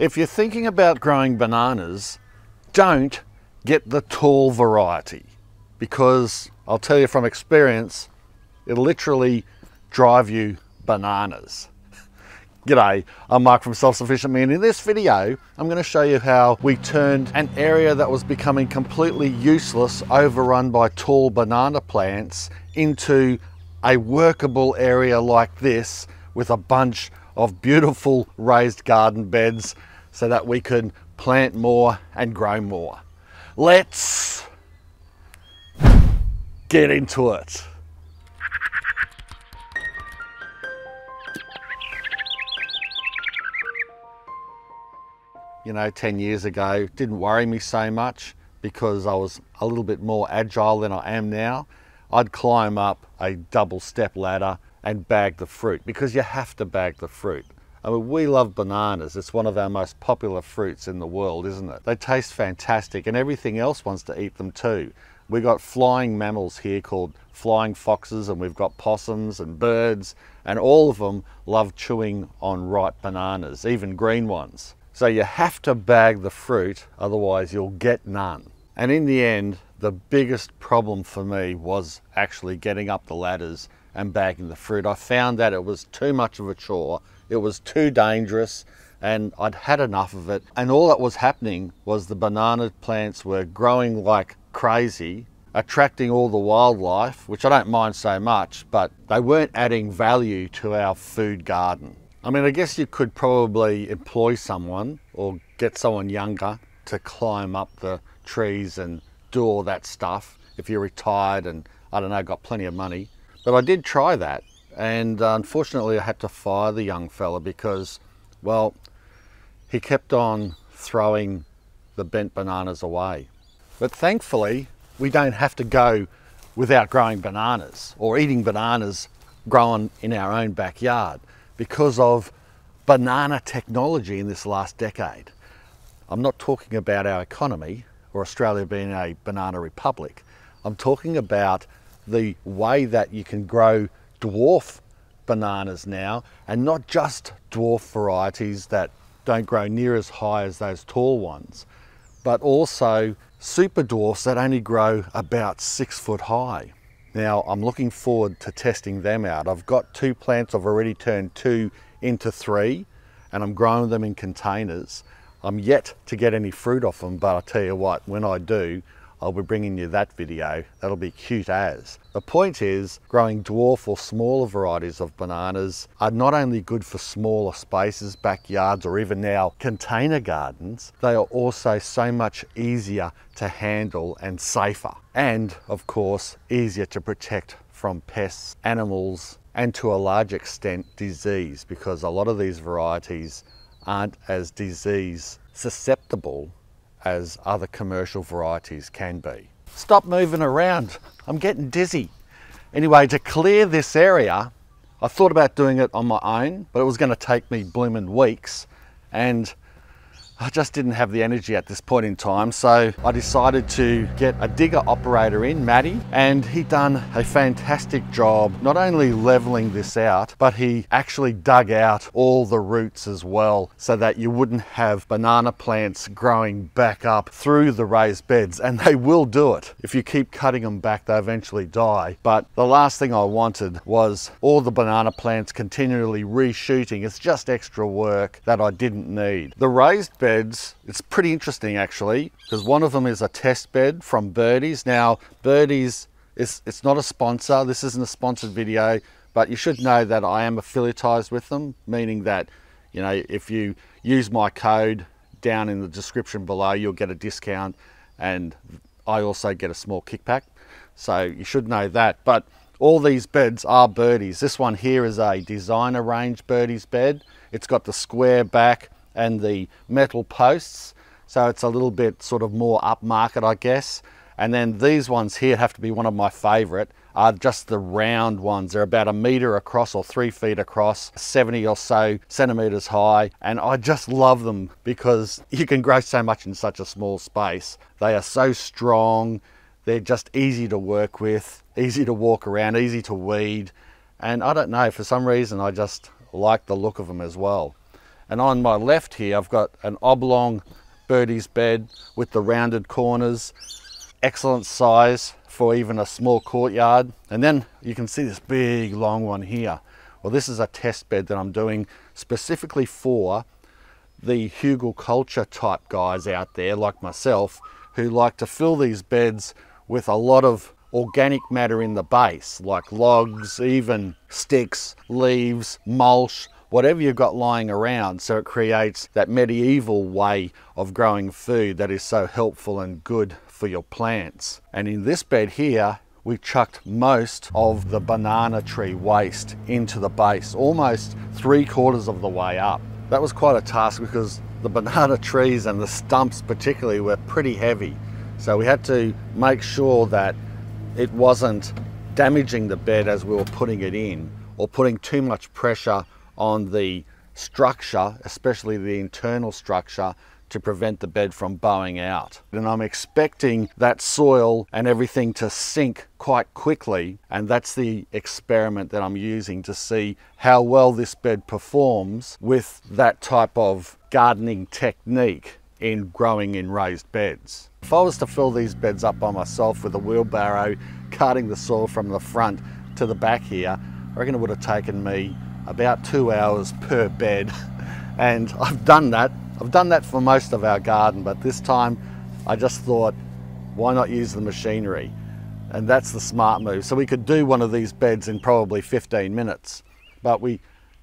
If you're thinking about growing bananas, don't get the tall variety, because I'll tell you from experience, it'll literally drive you bananas. G'day, I'm Mark from Self Sufficient Me, and in this video I'm going to show you how we turned an area that was becoming completely useless, overrun by tall banana plants, into a workable area like this with a bunch of beautiful raised garden beds so that we could plant more and grow more. Let's get into it. You know, 10 years ago, it didn't worry me so much because I was a little bit more agile than I am now. I'd climb up a double step ladder and bag the fruit, because you have to bag the fruit. I mean, we love bananas. It's one of our most popular fruits in the world, isn't it? They taste fantastic, and everything else wants to eat them too. We've got flying mammals here called flying foxes, and we've got possums and birds, and all of them love chewing on ripe bananas, even green ones. So you have to bag the fruit, otherwise you'll get none. And in the end, the biggest problem for me was actually getting up the ladders and bagging the fruit. I found that it was too much of a chore. It was too dangerous, and I'd had enough of it. And all that was happening was the banana plants were growing like crazy, attracting all the wildlife, which I don't mind so much, but they weren't adding value to our food garden. I mean, I guess you could probably employ someone or get someone younger to climb up the trees and do all that stuff if you're retired and, I don't know, got plenty of money. But I did try that. And unfortunately I had to fire the young fella because, well, he kept on throwing the bent bananas away. But thankfully, we don't have to go without growing bananas or eating bananas grown in our own backyard because of banana technology in this last decade. I'm not talking about our economy or Australia being a banana republic. I'm talking about the way that you can grow dwarf bananas now, and not just dwarf varieties that don't grow near as high as those tall ones, but also super dwarfs that only grow about 6 foot high. Now I'm looking forward to testing them out. I've got 2 plants. I've already turned 2 into 3 and I'm growing them in containers. I'm yet to get any fruit off them, but I'll tell you what, when I do, I'll be bringing you that video. That'll be cute as. The point is, growing dwarf or smaller varieties of bananas are not only good for smaller spaces, backyards, or even now container gardens, they are also so much easier to handle and safer. And of course, easier to protect from pests, animals, and to a large extent disease, because a lot of these varieties aren't as disease susceptible as other commercial varieties can be. Stop moving around, I'm getting dizzy. Anyway, to clear this area, I thought about doing it on my own, but it was going to take me blooming weeks, and I just didn't have the energy at this point in time, so I decided to get a digger operator in, Matty, and he done a fantastic job not only leveling this out, but he actually dug out all the roots as well so that you wouldn't have banana plants growing back up through the raised beds, and they will do it. If you keep cutting them back, they eventually die. But the last thing I wanted was all the banana plants continually reshooting. It's just extra work that I didn't need. The raised beds, it's pretty interesting actually, because one of them is a test bed from Birdies. Now Birdies, it's not a sponsor, this isn't a sponsored video, but you should know that I am affiliatized with them, meaning that, you know, if you use my code down in the description below, you'll get a discount, and I also get a small kickback, so you should know that. But all these beds are Birdies. This one here is a designer range Birdies bed. It's got the square back and the metal posts, so it's a little bit sort of more upmarket, I guess. And then these ones here have to be one of my favorite, are just the round ones. They're about 1 meter across or 3 feet across, 70 or so centimeters high, and I just love them because you can grow so much in such a small space. They are so strong, they're just easy to work with, easy to walk around, easy to weed, and I don't know, for some reason I just like the look of them as well. And on my left here, I've got an oblong birdie's bed with the rounded corners, excellent size for even a small courtyard. And then you can see this big long one here. Well, this is a test bed that I'm doing specifically for the hugelkultur type guys out there like myself who like to fill these beds with a lot of organic matter in the base, like logs, even sticks, leaves, mulch, whatever you've got lying around, so it creates that medieval way of growing food that is so helpful and good for your plants. And in this bed here, we chucked most of the banana tree waste into the base, almost 3/4 of the way up. That was quite a task because the banana trees and the stumps particularly were pretty heavy. So we had to make sure that it wasn't damaging the bed as we were putting it in, or putting too much pressure on the structure, especially the internal structure, to prevent the bed from bowing out. And I'm expecting that soil and everything to sink quite quickly, and that's the experiment that I'm using to see how well this bed performs with that type of gardening technique in growing in raised beds. If I was to fill these beds up by myself with a wheelbarrow, carting the soil from the front to the back here, I reckon it would have taken me about 2 hours per bed. And I've done that for most of our garden, but this time I just thought, why not use the machinery? And that's the smart move. So we could do one of these beds in probably 15 minutes, but we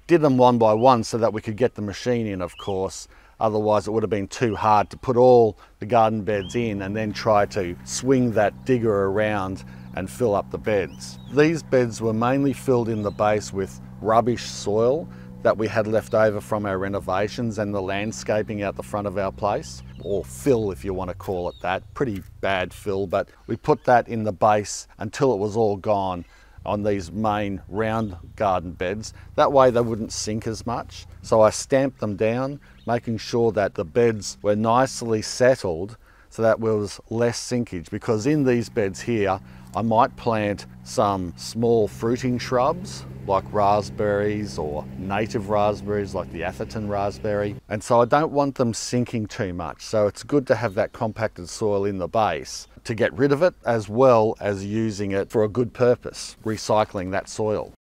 did them one by one so that we could get the machine in, of course. Otherwise it would have been too hard to put all the garden beds in and then try to swing that digger around and fill up the beds. These beds were mainly filled in the base with rubbish soil that we had left over from our renovations and the landscaping out the front of our place, or fill if you want to call it that. Pretty bad fill, but we put that in the base until it was all gone on these main round garden beds. That way they wouldn't sink as much. So I stamped them down, making sure that the beds were nicely settled so that there was less sinkage, because in these beds here I might plant some small fruiting shrubs like raspberries or native raspberries like the Atherton raspberry, and so I don't want them sinking too much. So it's good to have that compacted soil in the base to get rid of it, as well as using it for a good purpose, recycling that soil.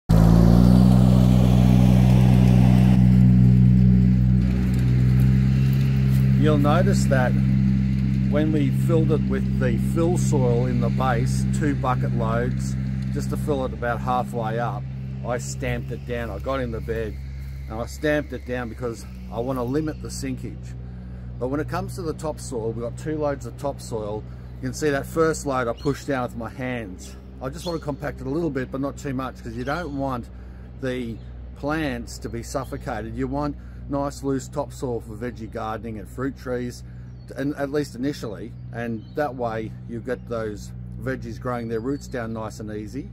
You'll notice that when we filled it with the fill soil in the base, 2 bucket loads, just to fill it about halfway up, I stamped it down. I got in the bed and I stamped it down because I want to limit the sinkage. But when it comes to the topsoil, we've got 2 loads of topsoil. You can see that first load I pushed down with my hands. I just want to compact it a little bit, but not too much, because you don't want the plants to be suffocated. You want nice loose topsoil for veggie gardening and fruit trees, and at least initially, and that way you get those veggies growing their roots down nice and easy.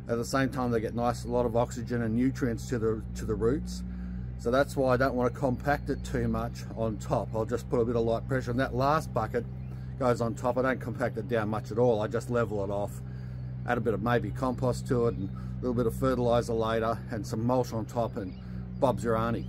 At the same time they get a lot of oxygen and nutrients to the roots. So that's why I don't want to compact it too much on top. I'll just put a bit of light pressure, and that last bucket goes on top. I don't compact it down much at all. I just level it off, add a bit of maybe compost to it and a little bit of fertilizer later and some mulch on top, and Bob's your auntie.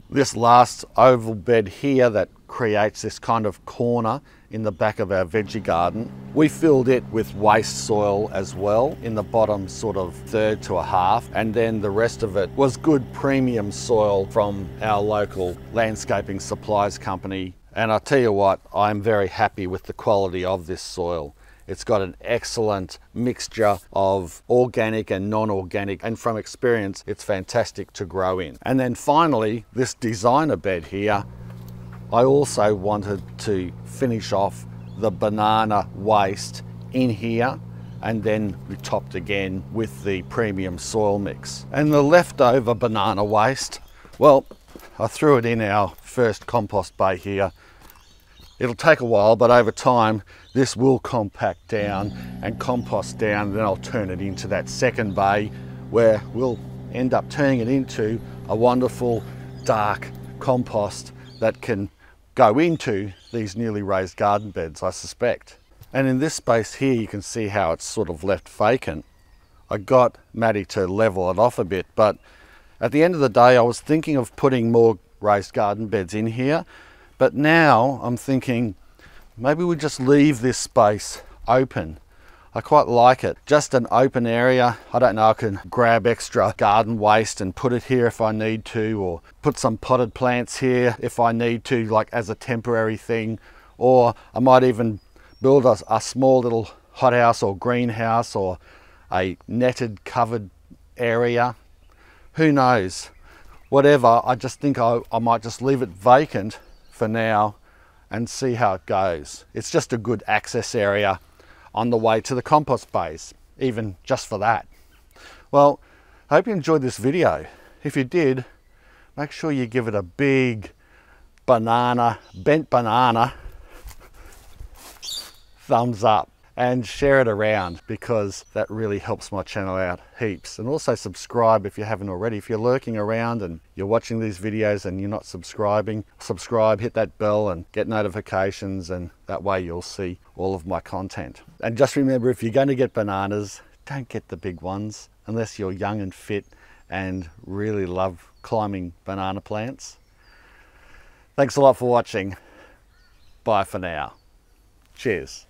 This last oval bed here that creates this kind of corner in the back of our veggie garden, we filled it with waste soil as well in the bottom sort of third to a half, and then the rest of it was good premium soil from our local landscaping supplies company. And I'll tell you what, I'm very happy with the quality of this soil. It's got an excellent mixture of organic and non-organic, and from experience it's fantastic to grow in. And then finally, this designer bed here, I also wanted to finish off the banana waste in here, and then we topped again with the premium soil mix. And the leftover banana waste, well, I threw it in our first compost bay here. It'll take a while, but over time this will compact down and compost down, and then I'll turn it into that second bay where we'll end up turning it into a wonderful dark compost that can go into these newly raised garden beds, I suspect. And in this space here you can see how it's sort of left vacant. I got Maddie to level it off a bit, but at the end of the day I was thinking of putting more raised garden beds in here. But now I'm thinking maybe we just leave this space open. I quite like it. Just an open area. I don't know, I can grab extra garden waste and put it here if I need to, or put some potted plants here if I need to, like as a temporary thing. Or I might even build a small little hothouse or greenhouse or a netted covered area. Who knows? Whatever, I just think I might just leave it vacant for now and see how it goes. It's just a good access area on the way to the compost base, even just for that. Well, I hope you enjoyed this video. If you did, make sure you give it a big bent banana thumbs up and share it around, because that really helps my channel out heaps. And also subscribe if you haven't already. If you're lurking around and you're watching these videos and you're not subscribing, subscribe, hit that bell and get notifications, and that way you'll see all of my content. And just remember, if you're going to get bananas, don't get the big ones unless you're young and fit and really love climbing banana plants. Thanks a lot for watching. Bye for now. Cheers.